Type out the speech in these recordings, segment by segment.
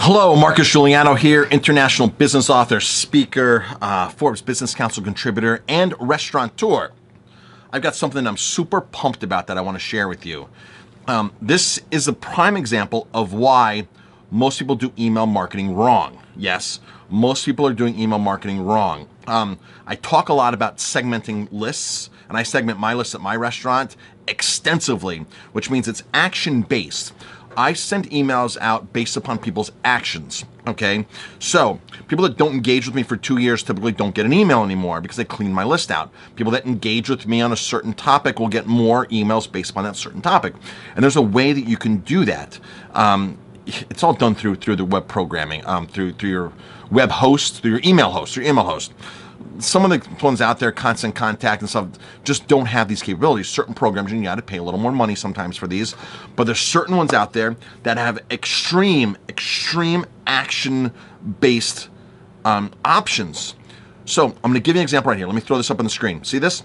Hello, Marcus Guiliano here, international business author, speaker, Forbes Business Council contributor, and restaurateur. I've got something I'm super pumped about that I want to share with you. This is a prime example of why most people do email marketing wrong. Yes, most people are doing email marketing wrong. I talk a lot about segmenting lists, and I segment my list at my restaurant extensively, which means it's action-based. I send emails out based upon people's actions, okay? So people that don't engage with me for 2 years typically don't get an email anymore because I clean my list out. People that engage with me on a certain topic will get more emails based upon that certain topic. And there's a way that you can do that. It's all done through the web programming, through your web host, through your email host. Some of the ones out there, Constant Contact and stuff, just don't have these capabilities. Certain programs, you got to pay a little more money sometimes for these, but there's certain ones out there that have extreme action-based options. So I'm going to give you an example right here. Let me throw this up on the screen. See this?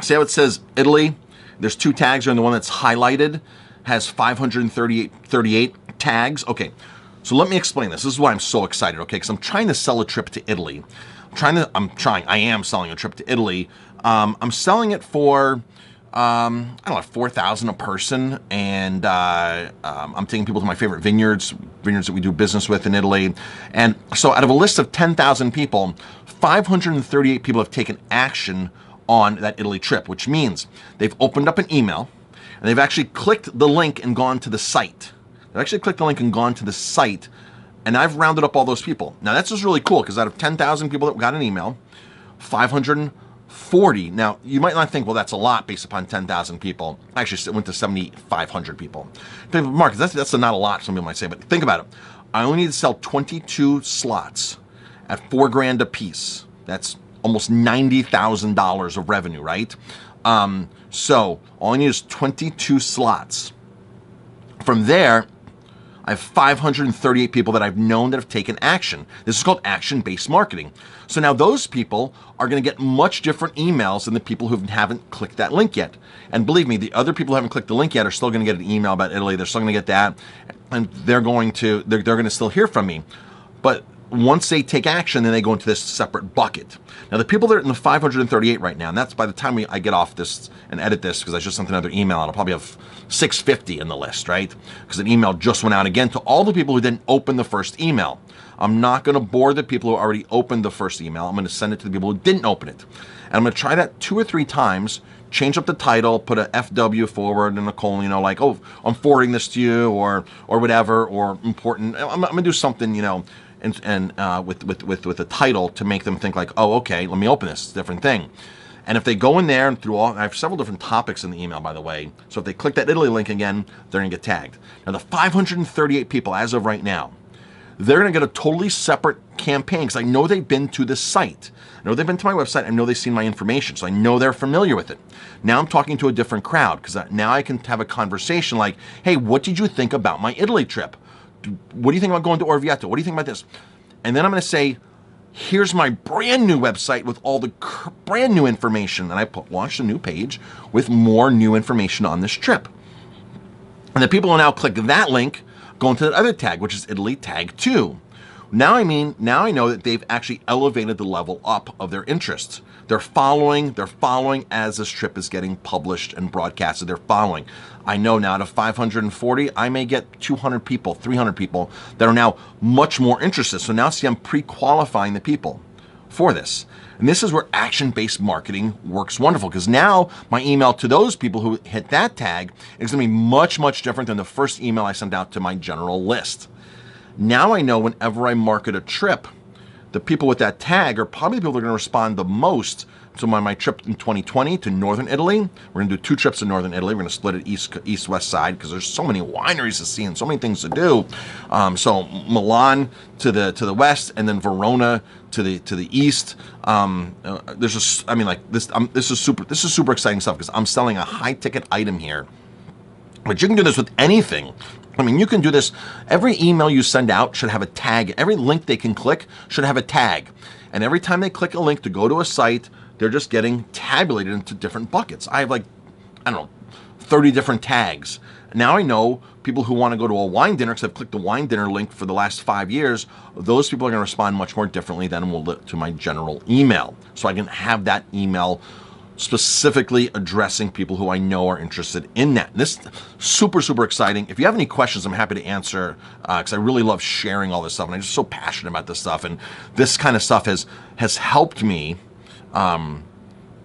See how it says Italy? There's 2 tags there, and the one that's highlighted has 538 tags. Okay, so let me explain this. This is why I'm so excited, okay? Because I'm trying to sell a trip to Italy. I am selling a trip to Italy. I'm selling it for, I don't know, $4,000 a person, and I'm taking people to my favorite vineyards that we do business with in Italy. And so out of a list of 10,000 people, 538 people have taken action on that Italy trip, which means they've opened up an email, and they've actually clicked the link and gone to the site. And I've rounded up all those people. Now that's just really cool because out of 10,000 people that got an email, 540. Now you might not think, well, that's a lot based upon 10,000 people. Actually, it went to 7,500 people. Mark, that's not a lot, some people might say, but think about it. I only need to sell 22 slots at $4,000 a piece. That's almost $90,000 of revenue, right? So all I need is 22 slots. From there, I have 538 people that I've known that have taken action. This is called action-based marketing. So now those people are going to get much different emails than the people who haven't clicked that link yet. And believe me, the other people who haven't clicked the link yet are still going to get an email about Italy. They're still going to get that, and they're going to still hear from me. But once they take action, then they go into this separate bucket. Now, the people that are in the 538 right now, and that's by the time I get off this and edit this, because I just sent another email out, I'll probably have 650 in the list, right? Because an email just went out again to all the people who didn't open the first email. I'm not going to bore the people who already opened the first email. I'm going to send it to the people who didn't open it. And I'm going to try that 2 or 3 times, change up the title, put a FW forward and a colon, like, oh, I'm forwarding this to you, or whatever, or important. I'm going to do something, and with a title to make them think like, oh, okay, let me open this. It's a different thing. And if they go in there and I have several different topics in the email, by the way. So if they click that Italy link again, they're going to get tagged. Now, the 538 people as of right now, they're going to get a totally separate campaign because I know they've been to the site. I know they've been to my website. I know they've seen my information. So I know they're familiar with it. Now I'm talking to a different crowd because now I can have a conversation like, hey, what did you think about my Italy trip? What do you think about going to Orvieto? What do you think about this? And then I'm going to say, here's my brand new website with all the brand new information. And I launched a new page with more new information on this trip. And the people will now click that link, go into that other tag, which is Italy tag 2. Now I know that they've actually elevated the level up of their interests. They're following as this trip is getting published and broadcasted. They're following. I know now out of 540, I may get 200 people, 300 people that are now much more interested. So now see, I'm pre-qualifying the people for this. And this is where action-based marketing works wonderful because now my email to those people who hit that tag is going to be much, much different than the first email I sent out to my general list. Now I know whenever I market a trip, the people with that tag are probably the people that are going to respond the most to my trip in 2020 to Northern Italy. We're going to do 2 trips to Northern Italy. We're going to split it east-west side because there's so many wineries to see and so many things to do. So Milan to the west, and then Verona to the east. This is super exciting stuff because I'm selling a high-ticket item here. But you can do this with anything. I mean, you can do this. Every email you send out should have a tag. Every link they can click should have a tag. And every time they click a link to go to a site, they're just getting tabulated into different buckets. I have 30 different tags. Now I know people who want to go to a wine dinner, because I've clicked the wine dinner link for the last 5 years, those people are going to respond much more differently than will to my general email. So I can have that email specifically addressing people who I know are interested in that. This is super, super exciting. If you have any questions, I'm happy to answer, because I really love sharing all this stuff, and I'm just so passionate about this stuff. And this kind of stuff has helped me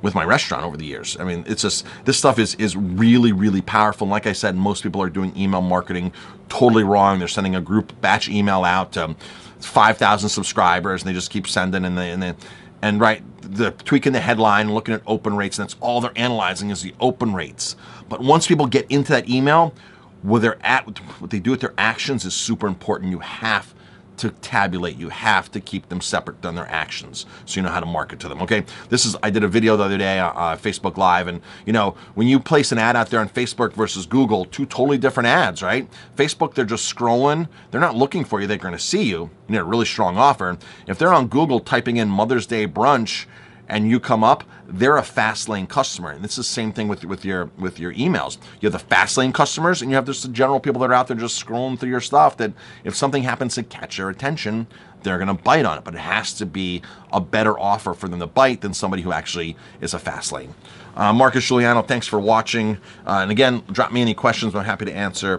with my restaurant over the years. I mean, it's just, this stuff is really, really powerful. And like I said, most people are doing email marketing totally wrong. They're sending a group batch email out to 5,000 subscribers, and they just keep sending, and right, they're tweaking the headline, looking at open rates, and that's all they're analyzing is the open rates. But once people get into that email, where they're at, what they do with their actions is super important. You have to tabulate. You have to keep them separate than their actions, so you know how to market to them. Okay, I did a video the other day, Facebook Live, and when you place an ad out there on Facebook versus Google, two totally different ads, right? Facebook, they're just scrolling. They're not looking for you. They're going to see you. You need a really strong offer. If they're on Google typing in Mother's Day brunch, and you come up, they're a fast lane customer. And this is the same thing with your emails. You have the fast lane customers, and you have just the general people that are out there just scrolling through your stuff, that if something happens to catch their attention, they're gonna bite on it. But it has to be a better offer for them to bite than somebody who actually is a fast lane. Marcus Guiliano, thanks for watching. And again, drop me any questions. I'm happy to answer.